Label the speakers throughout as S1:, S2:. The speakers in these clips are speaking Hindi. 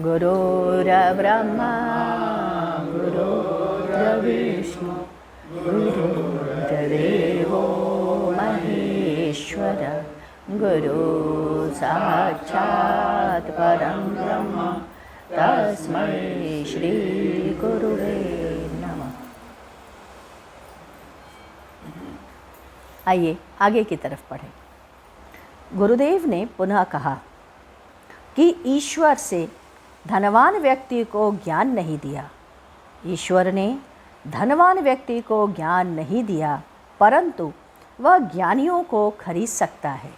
S1: गुरुर्ब्रह्मा गुरुर्विष्णु गुरुर्देवो महेश्वर गुरु साक्षात् परं ब्रह्म तस्मै श्री गुरुवे नमः। आइए आगे की तरफ पढ़ें। गुरुदेव ने पुनः कहा कि ईश्वर से धनवान व्यक्ति को ज्ञान नहीं दिया। ईश्वर ने धनवान व्यक्ति को ज्ञान नहीं दिया, परंतु वह ज्ञानियों को खरीद सकता है।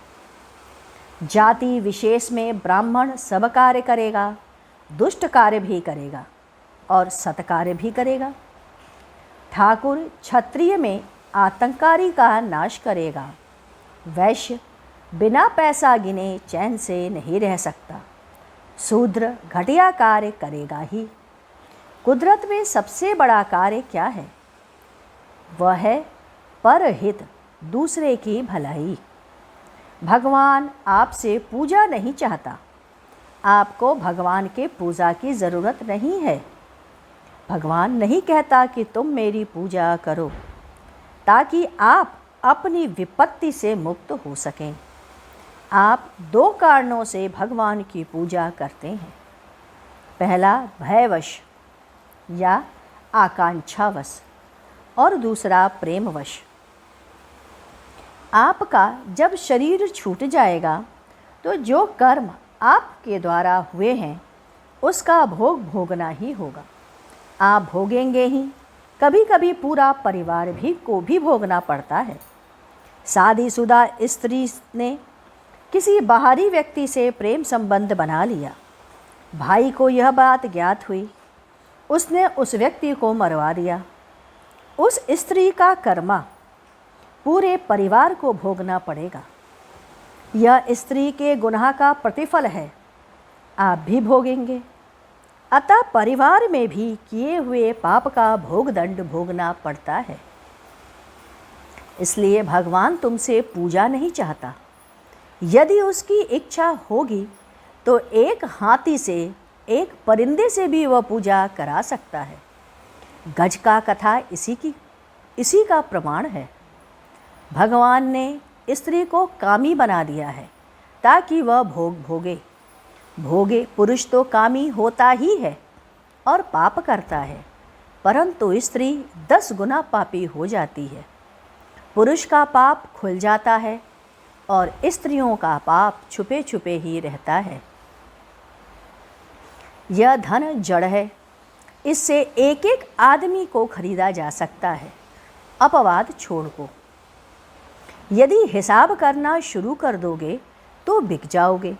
S1: जाति विशेष में ब्राह्मण सब कार्य करेगा, दुष्ट कार्य भी करेगा और सत्कार्य भी करेगा। ठाकुर क्षत्रिय में आतंकारी का नाश करेगा। वैश्य बिना पैसा गिने चैन से नहीं रह सकता। शूद्र घटिया कार्य करेगा ही। कुदरत में सबसे बड़ा कार्य क्या है? वह है परहित, दूसरे की भलाई। भगवान आपसे पूजा नहीं चाहता। आपको भगवान के पूजा की ज़रूरत नहीं है। भगवान नहीं कहता कि तुम मेरी पूजा करो ताकि आप अपनी विपत्ति से मुक्त हो सकें। आप दो कारणों से भगवान की पूजा करते हैं। पहला भयवश या आकांक्षावश और दूसरा प्रेमवश। आपका जब शरीर छूट जाएगा तो जो कर्म आपके द्वारा हुए हैं उसका भोग भोगना ही होगा। आप भोगेंगे ही, कभी कभी पूरा परिवार को भी भोगना पड़ता है। शादीशुदा स्त्री ने किसी बाहरी व्यक्ति से प्रेम संबंध बना लिया। भाई को यह बात ज्ञात हुई, उसने उस व्यक्ति को मरवा दिया। उस स्त्री का कर्मा पूरे परिवार को भोगना पड़ेगा। यह स्त्री के गुनाह का प्रतिफल है, आप भी भोगेंगे। अतः परिवार में भी किए हुए पाप का भोग दंड भोगना पड़ता है। इसलिए भगवान तुमसे पूजा नहीं चाहता। यदि उसकी इच्छा होगी तो एक हाथी से, एक परिंदे से भी वह पूजा करा सकता है। गज का कथा इसी का प्रमाण है। भगवान ने स्त्री को कामी बना दिया है ताकि वह भोग भोगे। पुरुष तो कामी होता ही है और पाप करता है, परंतु स्त्री 10 गुना पापी हो जाती है। पुरुष का पाप खुल जाता है और स्त्रियों का पाप छुपे छुपे ही रहता है। यह धन जड़ है, इससे एक एक आदमी को खरीदा जा सकता है। अपवाद छोड़ को यदि हिसाब करना शुरू कर दोगे तो बिक जाओगे।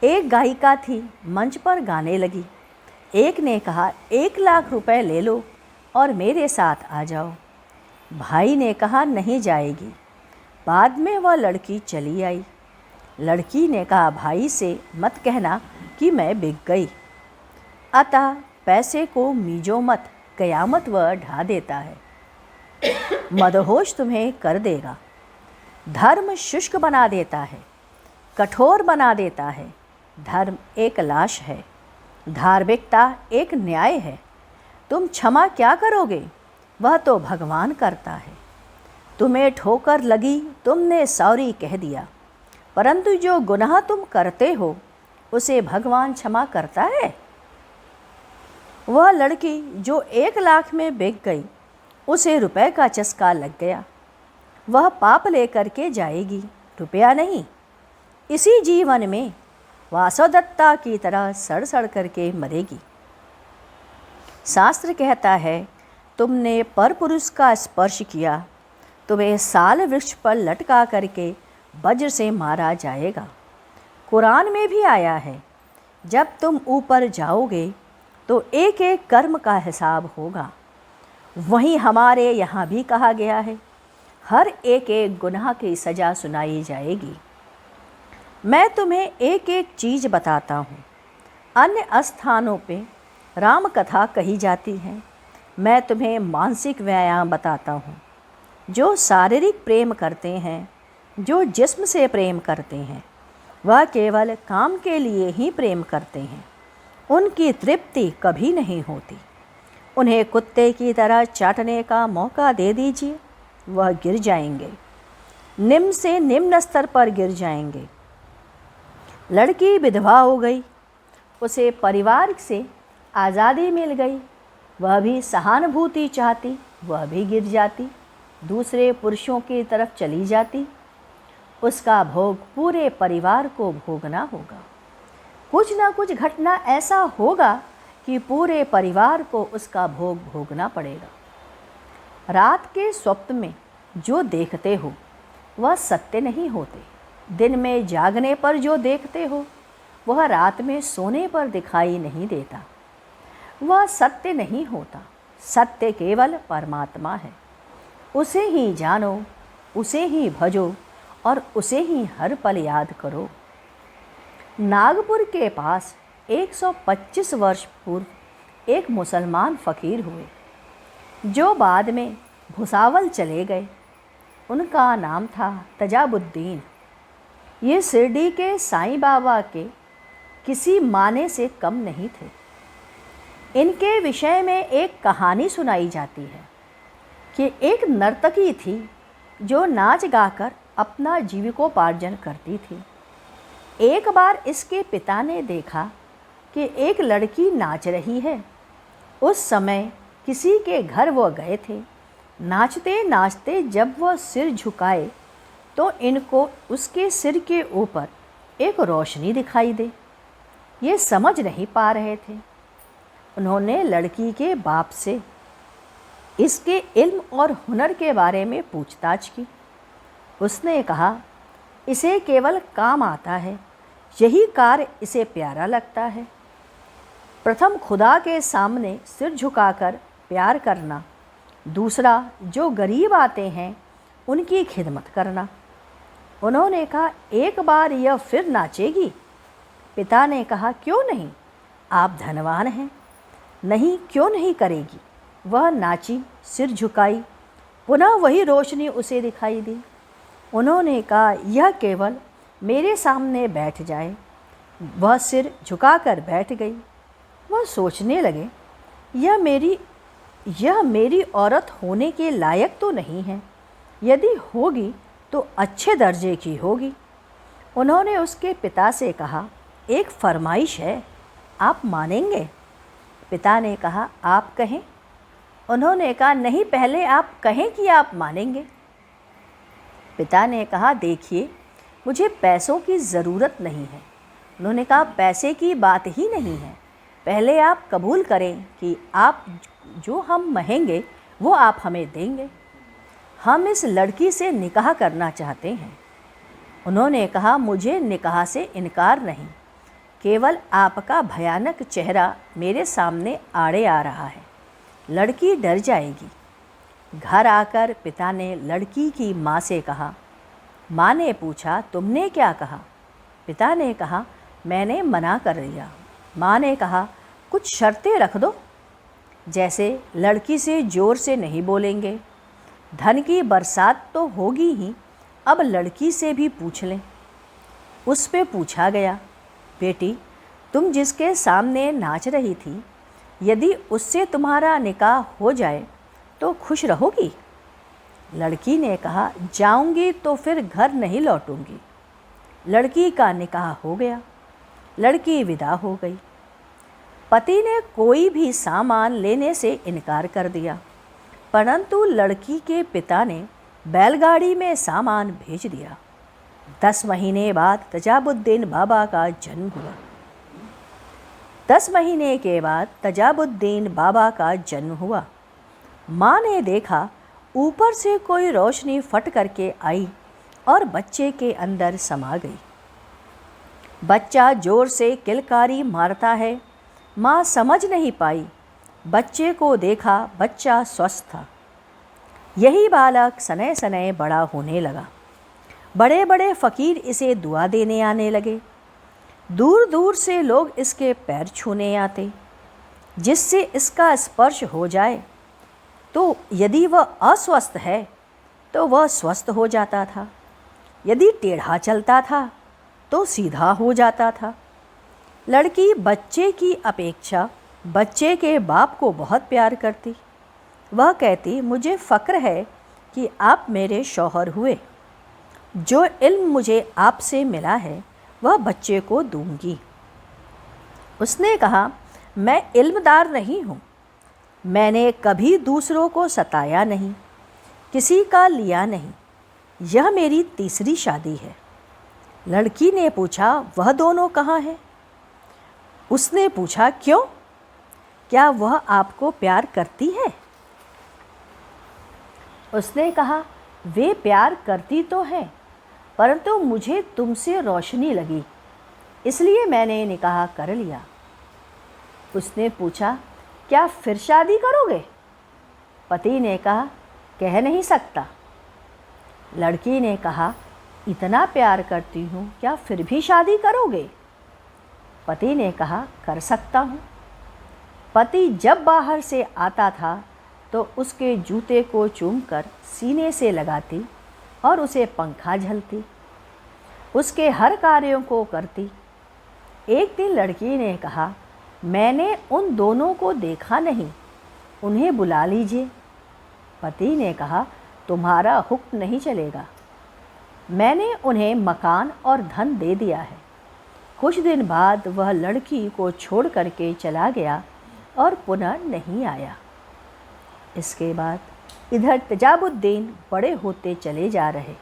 S1: एक गायिका थी, मंच पर गाने लगी। एक ने कहा 1 लाख रुपए ले लो और मेरे साथ आ जाओ। भाई ने कहा नहीं जाएगी। बाद में वह लड़की चली आई। लड़की ने कहा भाई से मत कहना कि मैं बिक गई। अतः पैसे को मीजो मत, कयामत वह ढा देता है। मदहोश तुम्हें कर देगा। धर्म शुष्क बना देता है, कठोर बना देता है। धर्म एक लाश है, धार्मिकता एक न्याय है। तुम क्षमा क्या करोगे? वह तो भगवान करता है। तुम्हें ठोकर लगी, तुमने सॉरी कह दिया, परंतु जो गुनाह तुम करते हो उसे भगवान क्षमा करता है? वह लड़की जो 1 लाख में बिक गई, उसे रुपए का चस्का लग गया। वह पाप लेकर के जाएगी, रुपया नहीं। इसी जीवन में वासवदत्ता की तरह सड़ सड़ करके मरेगी। शास्त्र कहता है तुमने परपुरुष का स्पर्श किया, तुम्हें साल वृक्ष पर लटका करके वज्र से मारा जाएगा। कुरान में भी आया है जब तुम ऊपर जाओगे तो एक एक कर्म का हिसाब होगा। वहीं हमारे यहाँ भी कहा गया है हर एक एक गुनाह की सज़ा सुनाई जाएगी। मैं तुम्हें एक एक चीज़ बताता हूँ। अन्य स्थानों पे राम कथा कही जाती है, मैं तुम्हें मानसिक व्यायाम बताता हूँ। जो शारीरिक प्रेम करते हैं, जो जिस्म से प्रेम करते हैं, वह केवल काम के लिए ही प्रेम करते हैं। उनकी तृप्ति कभी नहीं होती। उन्हें कुत्ते की तरह चाटने का मौका दे दीजिए, वह गिर जाएंगे, निम्न से निम्न स्तर पर गिर जाएंगे। लड़की विधवा हो गई, उसे परिवार से आज़ादी मिल गई, वह भी सहानुभूति चाहती, वह भी गिर जाती, दूसरे पुरुषों की तरफ चली जाती। उसका भोग पूरे परिवार को भोगना होगा। कुछ ना कुछ घटना ऐसा होगा कि पूरे परिवार को उसका भोग भोगना पड़ेगा। रात के स्वप्न में जो देखते हो वह सत्य नहीं होते। दिन में जागने पर जो देखते हो वह रात में सोने पर दिखाई नहीं देता। वह सत्य नहीं होता। सत्य केवल परमात्मा है। उसे ही जानो, उसे ही भजो और उसे ही हर पल याद करो। नागपुर के पास 125 वर्ष पूर्व एक मुसलमान फ़कीर हुए जो बाद में भुसावल चले गए। उनका नाम था तजाबुद्दीन। ये शिरडी के साईं बाबा के किसी माने से कम नहीं थे। इनके विषय में एक कहानी सुनाई जाती है कि एक नर्तकी थी जो नाच गाकर अपना जीविकोपार्जन करती थी। एक बार इसके पिता ने देखा कि एक लड़की नाच रही है। उस समय किसी के घर वह गए थे। नाचते नाचते जब वह सिर झुकाए तो इनको उसके सिर के ऊपर एक रोशनी दिखाई दे। ये समझ नहीं पा रहे थे। उन्होंने लड़की के बाप से इसके इल्म और हुनर के बारे में पूछताछ की। उसने कहा, इसे केवल काम आता है, यही कार्य इसे प्यारा लगता है। प्रथम खुदा के सामने सिर झुकाकर प्यार करना, दूसरा जो गरीब आते हैं उनकी खिदमत करना। उन्होंने कहा, एक बार यह फिर नाचेगी? पिता ने कहा, क्यों नहीं, आप धनवान हैं। नहीं, क्यों नहीं करेगी। वह नाची, सिर झुकाई, पुनः वही रोशनी उसे दिखाई दी। उन्होंने कहा, यह केवल मेरे सामने बैठ जाए। वह सिर झुकाकर बैठ गई। वह सोचने लगे, यह मेरी औरत होने के लायक तो नहीं है। यदि होगी तो अच्छे दर्जे की होगी। उन्होंने उसके पिता से कहा, एक फरमाइश है, आप मानेंगे? पिता ने कहा, आप कहें। उन्होंने कहा, नहीं, पहले आप कहें कि आप मानेंगे। पिता ने कहा, देखिए, मुझे पैसों की ज़रूरत नहीं है। उन्होंने कहा, पैसे की बात ही नहीं है, पहले आप कबूल करें कि आप जो हम महेंगे वो आप हमें देंगे। हम इस लड़की से निकाह करना चाहते हैं। उन्होंने कहा, मुझे निकाह से इनकार नहीं, केवल आपका भयानक चेहरा मेरे सामने आड़े आ रहा है। लड़की डर जाएगी। घर आकर पिता ने लड़की की माँ से कहा। माँ ने पूछा, तुमने क्या कहा? पिता ने कहा, मैंने मना कर दिया। माँ ने कहा, कुछ शर्तें रख दो, जैसे लड़की से ज़ोर से नहीं बोलेंगे, धन की बरसात तो होगी ही, अब लड़की से भी पूछ लें। उस पे पूछा गया, बेटी, तुम जिसके सामने नाच रही थी, यदि उससे तुम्हारा निकाह हो जाए तो खुश रहोगी? लड़की ने कहा, जाऊंगी तो फिर घर नहीं लौटूंगी। लड़की का निकाह हो गया। लड़की विदा हो गई। पति ने कोई भी सामान लेने से इनकार कर दिया, परंतु लड़की के पिता ने बैलगाड़ी में सामान भेज दिया। 10 महीने बाद तजाबुद्दीन बाबा का जन्म हुआ। 10 महीने के बाद तजाबुद्दीन बाबा का जन्म हुआ। माँ ने देखा ऊपर से कोई रोशनी फट करके आई और बच्चे के अंदर समा गई। बच्चा जोर से किलकारी मारता है। माँ समझ नहीं पाई। बच्चे को देखा, बच्चा स्वस्थ था। यही बालक सने सने बड़ा होने लगा। बड़े बड़े फ़कीर इसे दुआ देने आने लगे। दूर दूर से लोग इसके पैर छूने आते, जिससे इसका स्पर्श हो जाए तो यदि वह अस्वस्थ है तो वह स्वस्थ हो जाता था, यदि टेढ़ा चलता था तो सीधा हो जाता था। लड़की बच्चे की अपेक्षा बच्चे के बाप को बहुत प्यार करती। वह कहती, मुझे फ़क्र है कि आप मेरे शौहर हुए। जो इल्म मुझे आपसे मिला है वह बच्चे को दूंगी। उसने कहा, मैं इल्मदार नहीं हूँ। मैंने कभी दूसरों को सताया नहीं, किसी का लिया नहीं। यह मेरी तीसरी शादी है। लड़की ने पूछा, वह दोनों कहाँ हैं? उसने पूछा, क्यों? क्या वह आपको प्यार करती है? उसने कहा, वे प्यार करती तो हैं, परंतु मुझे तुमसे रोशनी लगी, इसलिए मैंने निकाह कर लिया। उसने पूछा, क्या फिर शादी करोगे? पति ने कहा, कह नहीं सकता। लड़की ने कहा, इतना प्यार करती हूँ, क्या फिर भी शादी करोगे? पति ने कहा, कर सकता हूँ। पति जब बाहर से आता था तो उसके जूते को चूमकर सीने से लगाती और उसे पंखा झलती, उसके हर कार्यों को करती। एक दिन लड़की ने कहा, मैंने उन दोनों को देखा नहीं, उन्हें बुला लीजिए। पति ने कहा, तुम्हारा हुक्म नहीं चलेगा। मैंने उन्हें मकान और धन दे दिया है। कुछ दिन बाद वह लड़की को छोड़ करके चला गया और पुनः नहीं आया। इसके बाद इधर तेजाबुद्दीन बड़े होते चले जा रहे।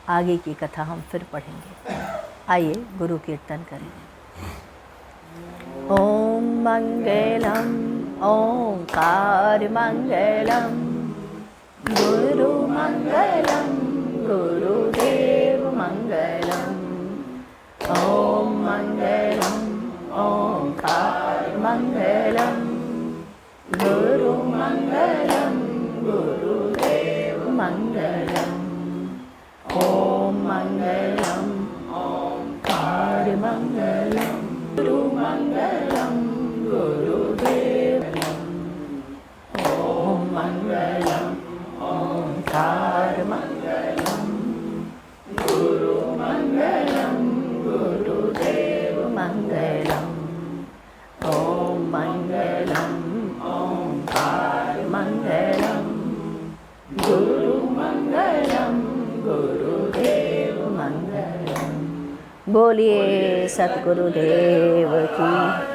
S1: आगे की कथा हम फिर पढ़ेंगे। आइए गुरु कीर्तन करें। ओम मंगलम ओंकार मंगलम, गुरु मंगलम गुरुदेव मंगलम। ओम मंगलम ओंकार मंगलम, गुरु मंगलम गुरुदेव मंगलम। ओम मंगलम ओंकार मंगलम, गुरु मंगलम गुरुदेव। ओम मंगलम ओंकार मंगलम, गुरु मंगलम गुरुदेव मंगलम। ओम मंगलम ओंकार मंगलम, गुरु मंगलम गुरुदेव मंगलम। बोलिए सतगुरुदेव की।